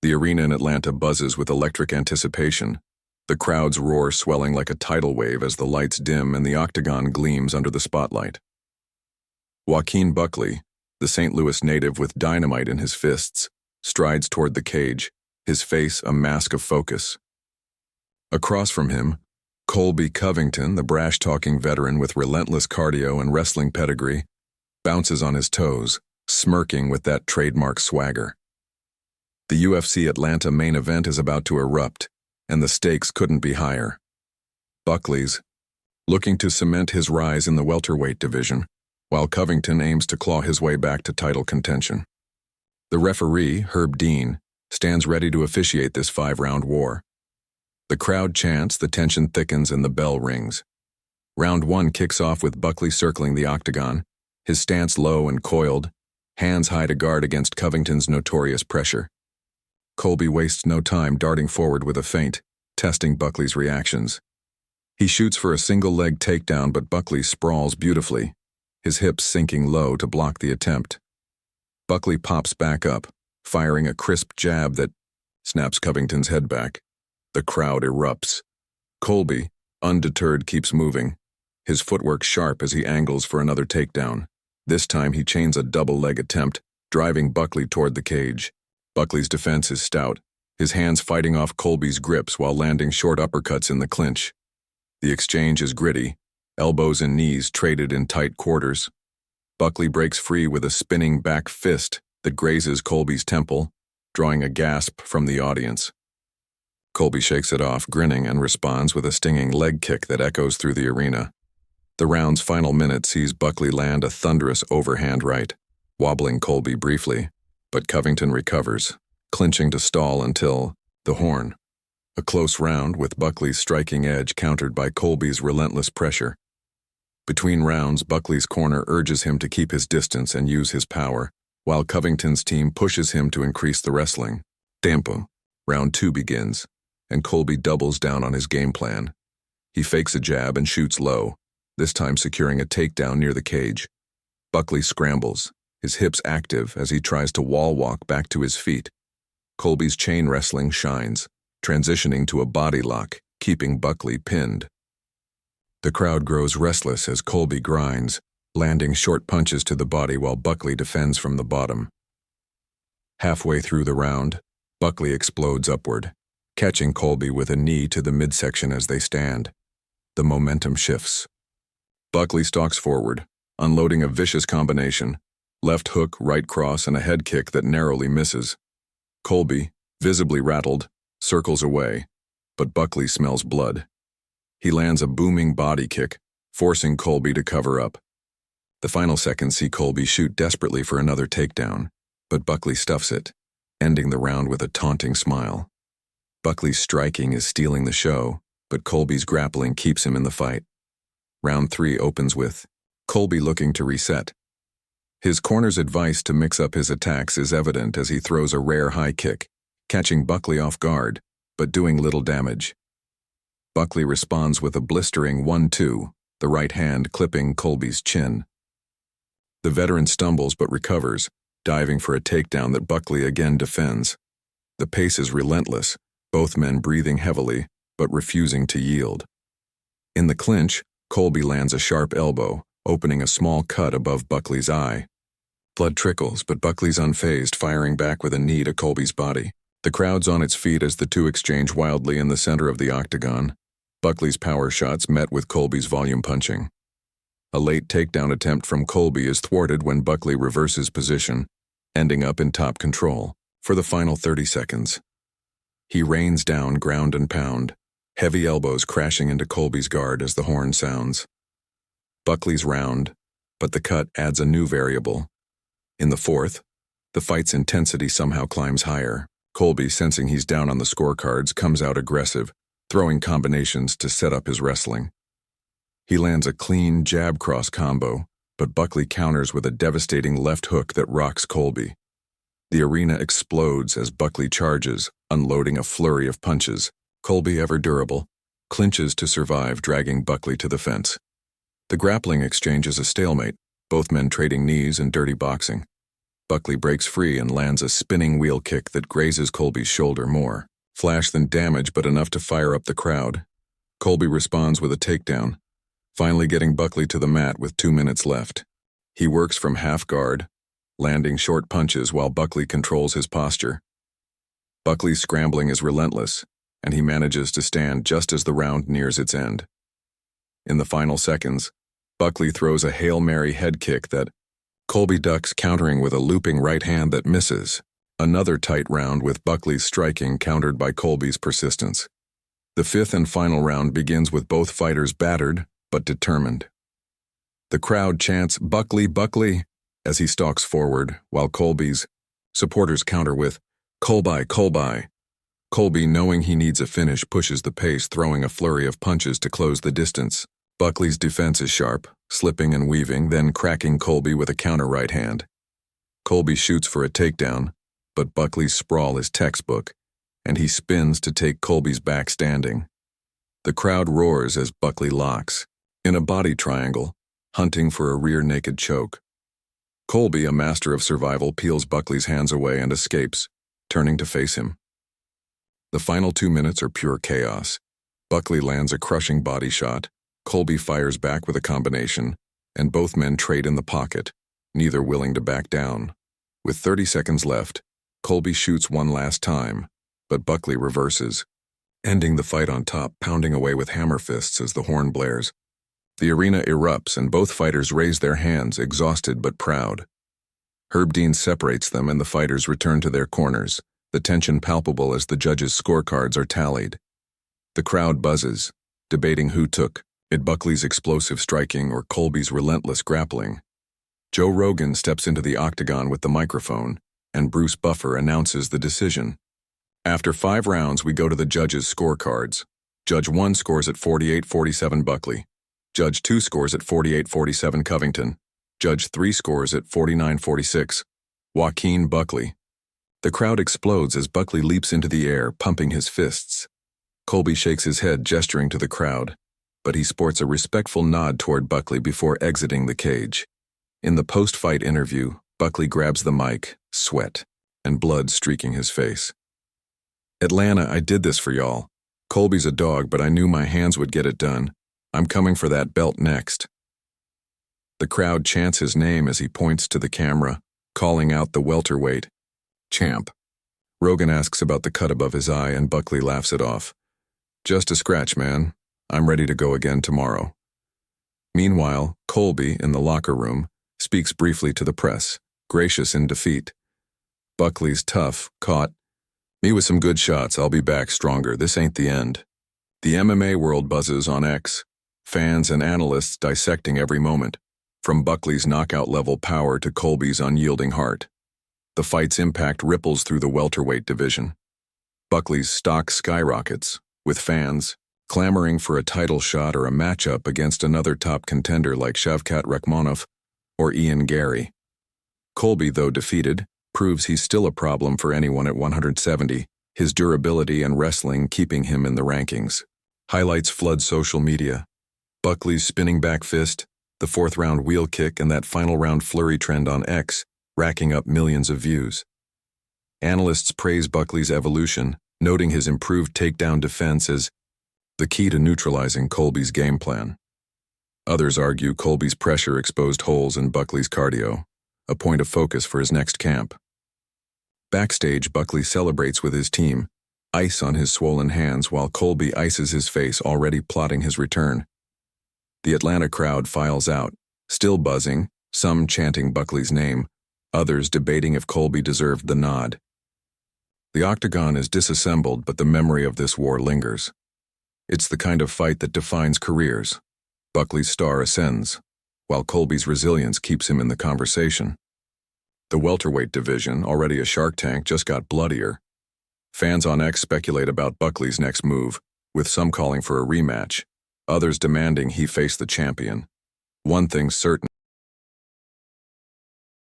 The arena in Atlanta buzzes with electric anticipation. The crowd's roar swelling like a tidal wave as the lights dim and the octagon gleams under the spotlight. JOAQUIN Buckley, the St. Louis native with dynamite in his fists, strides toward the cage, his face a mask of focus. Across from him, COLBY Covington, the brash-talking veteran with relentless cardio and wrestling pedigree, bounces on his toes, smirking with that trademark swagger. The UFC Atlanta main event is about to erupt, and the stakes couldn't be higher. Buckley's looking to cement his rise in the welterweight division, while Covington aims to claw his way back to title contention. The referee, Herb Dean, stands ready to officiate this 5-round war. The crowd chants, the tension thickens, and the bell rings. Round 1 kicks off with Buckley circling the octagon, his stance low and coiled, hands high to guard against Covington's notorious pressure. COLBY wastes no time darting forward with a feint, testing Buckley's reactions. He shoots for a single-leg takedown, but Buckley sprawls beautifully, his hips sinking low to block the attempt. Buckley pops back up, firing a crisp jab that snaps Covington's head back. The crowd erupts. COLBY, undeterred, keeps moving, his footwork sharp as he angles for another takedown. This time he chains a double-leg attempt, driving Buckley toward the cage. Buckley's defense is stout, his hands fighting off COLBY's grips while landing short uppercuts in the clinch. The exchange is gritty, elbows and knees traded in tight quarters. Buckley breaks free with a spinning back fist that grazes COLBY's temple, drawing a gasp from the audience. COLBY shakes it off, grinning, and responds with a stinging leg kick that echoes through the arena. The round's final minute sees Buckley land a thunderous overhand right, wobbling COLBY briefly, but Covington recovers, clinching to stall until the horn. A close round with Buckley's striking edge countered by COLBY's relentless pressure. Between rounds, Buckley's corner urges him to keep his distance and use his power, while Covington's team pushes him to increase the wrestling. Tempo. Round 2 begins, and COLBY doubles down on his game plan. He fakes a jab and shoots low, this time securing a takedown near the cage. Buckley scrambles, his hips active as he tries to wall walk back to his feet. COLBY's chain wrestling shines, transitioning to a body lock, keeping Buckley pinned. The crowd grows restless as COLBY grinds, landing short punches to the body while Buckley defends from the bottom. Halfway through the round, Buckley explodes upward, catching COLBY with a knee to the midsection as they stand. The momentum shifts. Buckley stalks forward, unloading a vicious combination, left hook, right cross, and a head kick that narrowly misses. COLBY, visibly rattled, circles away, but Buckley smells blood. He lands a booming body kick, forcing COLBY to cover up. The final seconds see COLBY shoot desperately for another takedown, but Buckley stuffs it, ending the round with a taunting smile. Buckley's striking is stealing the show, but COLBY's grappling keeps him in the fight. Round 3 opens with COLBY looking to reset. His corner's advice to mix up his attacks is evident as he throws a rare high kick, catching Buckley off guard, but doing little damage. Buckley responds with a blistering 1-2, the right hand clipping COLBY's chin. The veteran stumbles but recovers, diving for a takedown that Buckley again defends. The pace is relentless, both men breathing heavily, but refusing to yield. In the clinch, COLBY lands a sharp elbow, opening a small cut above Buckley's eye. Blood trickles, but Buckley's unfazed, firing back with a knee to COLBY's body. The crowd's on its feet as the two exchange wildly in the center of the octagon. Buckley's power shots met with COLBY's volume punching. A late takedown attempt from COLBY is thwarted when Buckley reverses position, ending up in top control for the final 30 seconds. He rains down ground and pound, heavy elbows crashing into COLBY's guard as the horn sounds. Buckley's round, but the cut adds a new variable. In the fourth, the fight's intensity somehow climbs higher. COLBY, sensing he's down on the scorecards, comes out aggressive, throwing combinations to set up his wrestling. He lands a clean jab-cross combo, but Buckley counters with a devastating left hook that rocks COLBY. The arena explodes as Buckley charges, unloading a flurry of punches. COLBY, ever durable, clinches to survive, dragging Buckley to the fence. The grappling exchange is a stalemate, both men trading knees and dirty boxing. Buckley breaks free and lands a spinning wheel kick that grazes Colby's shoulder more. Flash than damage, but enough to fire up the crowd. Colby responds with a takedown, finally getting Buckley to the mat with 2 minutes left. He works from half guard, landing short punches while Buckley controls his posture. Buckley's scrambling is relentless, and he manages to stand just as the round nears its end. In the final seconds, Buckley throws a Hail Mary head kick that Colby ducks, countering with a looping right hand that misses. Another tight round with Buckley's striking countered by Colby's persistence. The fifth and final round begins with both fighters battered but determined. The crowd chants, "Buckley, Buckley," as he stalks forward, while Colby's supporters counter with, "Colby, Colby." Colby, knowing he needs a finish, pushes the pace, throwing a flurry of punches to close the distance. Buckley's defense is sharp, slipping and weaving, then cracking Colby with a counter right hand. Colby shoots for a takedown, but Buckley's sprawl is textbook, and he spins to take Colby's back standing. The crowd roars as Buckley locks, in a body triangle, hunting for a rear naked choke. Colby, a master of survival, peels Buckley's hands away and escapes, turning to face him. The final 2 minutes are pure chaos. Buckley lands a crushing body shot, Colby fires back with a combination, and both men trade in the pocket, neither willing to back down. With 30 seconds left, Colby shoots one last time, but Buckley reverses, ending the fight on top, pounding away with hammer fists as the horn blares. The arena erupts and both fighters raise their hands, exhausted but proud. Herb Dean separates them and the fighters return to their corners, the tension palpable as the judges' scorecards are tallied. The crowd buzzes, debating who took it, Buckley's explosive striking or Colby's relentless grappling. Joe Rogan steps into the octagon with the microphone, and Bruce Buffer announces the decision. After 5 rounds, we go to the judges' scorecards. Judge 1 scores at 48-47 Buckley. Judge 2 scores at 48-47 Covington. Judge 3 scores at 49-46 JOAQUIN Buckley. The crowd explodes as Buckley leaps into the air, pumping his fists. Colby shakes his head, gesturing to the crowd, but he sports a respectful nod toward Buckley before exiting the cage. In the post-fight interview, Buckley grabs the mic, sweat and blood streaking his face. "Atlanta, I did this for y'all. Colby's a dog, but I knew my hands would get it done. I'm coming for that belt next." The crowd chants his name as he points to the camera, calling out the welterweight champ. Rogan asks about the cut above his eye and Buckley laughs it off. "Just a scratch, man. I'm ready to go again tomorrow." Meanwhile, Colby, in the locker room, speaks briefly to the press, gracious in defeat. Buckley's tough, caught me with some good shots. I'll be back stronger. This ain't the end. The MMA world buzzes on X, fans and analysts dissecting every moment, from Buckley's knockout-level power to Colby's unyielding heart. The fight's impact ripples through the welterweight division. Buckley's stock skyrockets, with fans clamoring for a title shot or a matchup against another top contender like Shavkat Rakhmonov or Ian Gary. Colby, though defeated, proves he's still a problem for anyone at 170, his durability and wrestling keeping him in the rankings. Highlights flood social media. Buckley's spinning back fist, the 4th round wheel kick, and that final round flurry trend on X, racking up millions of views. Analysts praise Buckley's evolution, noting his improved takedown defense as the key to neutralizing Colby's game plan. Others argue Colby's pressure exposed holes in Buckley's cardio, a point of focus for his next camp. Backstage, Buckley celebrates with his team, ice on his swollen hands while Colby ices his face, already plotting his return. The Atlanta crowd files out, still buzzing, some chanting Buckley's name, others debating if Colby deserved the nod. The octagon is disassembled, but the memory of this war lingers. It's the kind of fight that defines careers. Buckley's star ascends, while Colby's resilience keeps him in the conversation. The welterweight division, already a Shark Tank, just got bloodier. Fans on X speculate about Buckley's next move, with some calling for a rematch, others demanding he face the champion. One thing's certain.